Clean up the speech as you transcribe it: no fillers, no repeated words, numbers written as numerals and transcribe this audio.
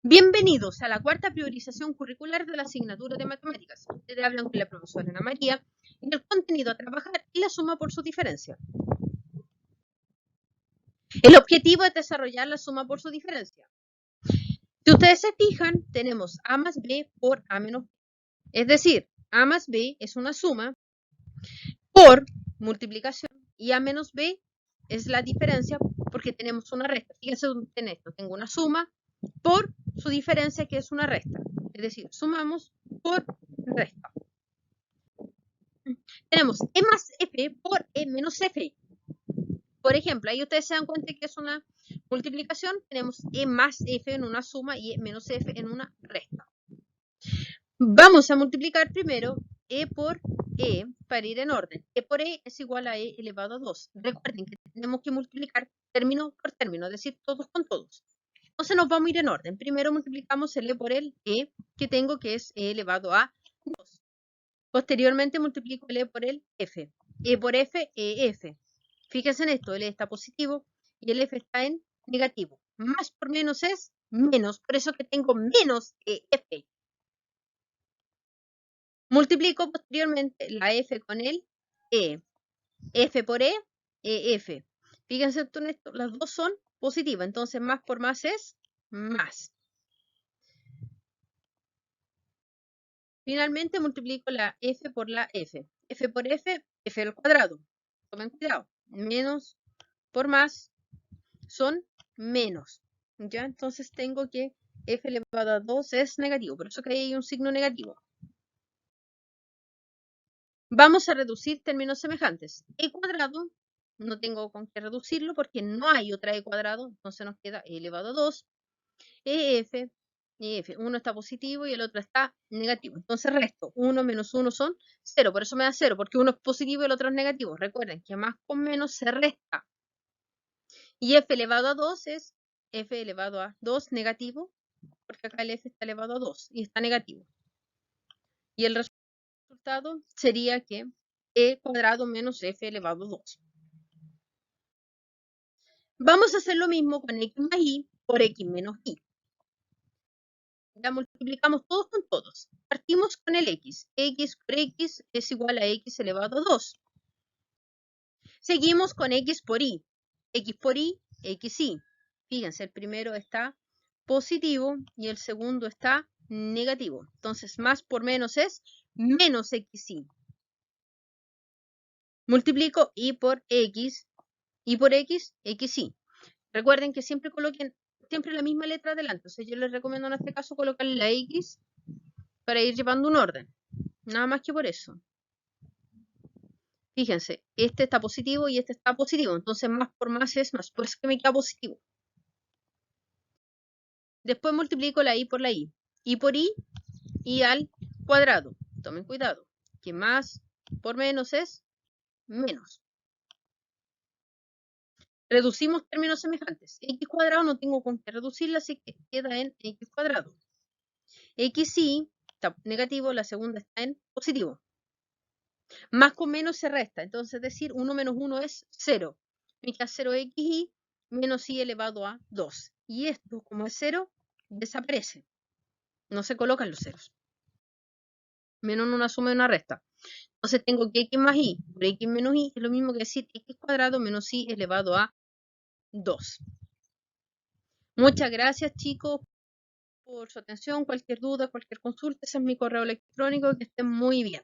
Bienvenidos a la cuarta priorización curricular de la asignatura de matemáticas. Ustedes hablan con la profesora Ana María y el contenido a trabajar es la suma por su diferencia. El objetivo es desarrollar la suma por su diferencia. Si ustedes se fijan, tenemos A más B por A menos B. Es decir, A más B es una suma por multiplicación y A menos B es la diferencia porque tenemos una resta. Fíjense en esto, tengo una suma por su diferencia que es una resta. Es decir, sumamos por resta. Tenemos E más F por E menos F. Por ejemplo, ahí ustedes se dan cuenta que es una multiplicación. Tenemos E más F en una suma y E menos F en una resta. Vamos a multiplicar primero E por E para ir en orden. E por E es igual a E elevado a 2. Recuerden que tenemos que multiplicar término por término, es decir, todos con todos. Entonces nos vamos a ir en orden. Primero multiplicamos el E por el E que tengo, que es E elevado a 2. Posteriormente multiplico el E por el F. E por F, EF. Fíjense en esto, el E está positivo y el F está en negativo. Más por menos es menos, por eso que tengo menos EF. Multiplico posteriormente la F con el E. F por E, EF. Fíjense en esto, las dos son positivas, entonces más por más es más. Finalmente multiplico la F por la F. F por F, F al cuadrado. Tomen cuidado. Menos por más son menos. ¿Ya? Entonces tengo que F elevado a 2 es negativo. Por eso que ahí hay un signo negativo. Vamos a reducir términos semejantes. E cuadrado, no tengo con qué reducirlo porque no hay otra E cuadrado. Entonces nos queda E elevado a 2. EF, EF. Uno está positivo y el otro está negativo. Entonces resto. 1 menos 1 son 0. Por eso me da 0, porque uno es positivo y el otro es negativo. Recuerden que más con menos se resta. Y F elevado a 2 es F elevado a 2 negativo, porque acá el F está elevado a 2 y está negativo. Y el resultado sería que E cuadrado menos F elevado a 2. Vamos a hacer lo mismo con X más Y por X menos Y. Ya multiplicamos todos con todos. Partimos con el X. X por X es igual a X elevado a 2. Seguimos con X por Y. X por Y, XY. Fíjense, el primero está positivo y el segundo está negativo. Entonces, más por menos es menos XY. Multiplico Y por X, XY. Recuerden que siempre coloquen siempre la misma letra adelante. O sea, yo les recomiendo en este caso colocar la X para ir llevando un orden. Nada más que por eso. Fíjense, este está positivo y este está positivo. Entonces, más por más es más. Por eso que me queda positivo. Después multiplico la Y por la Y. Y por Y al cuadrado. Tomen cuidado, que más por menos es menos. Reducimos términos semejantes. X cuadrado no tengo con qué reducirla, así que queda en X cuadrado. XY está negativo, la segunda está en positivo. Más con menos se resta, entonces decir 1 menos 1 es 0. Me queda 0xy menos y elevado a 2. Y esto, como es 0, desaparece. No se colocan los ceros. Menos una suma y una resta. Entonces tengo que x más y por x menos y es lo mismo que decir x cuadrado menos y elevado a 2. Muchas gracias, chicos, por su atención. Cualquier duda, cualquier consulta, ese es mi correo electrónico. Que estén muy bien.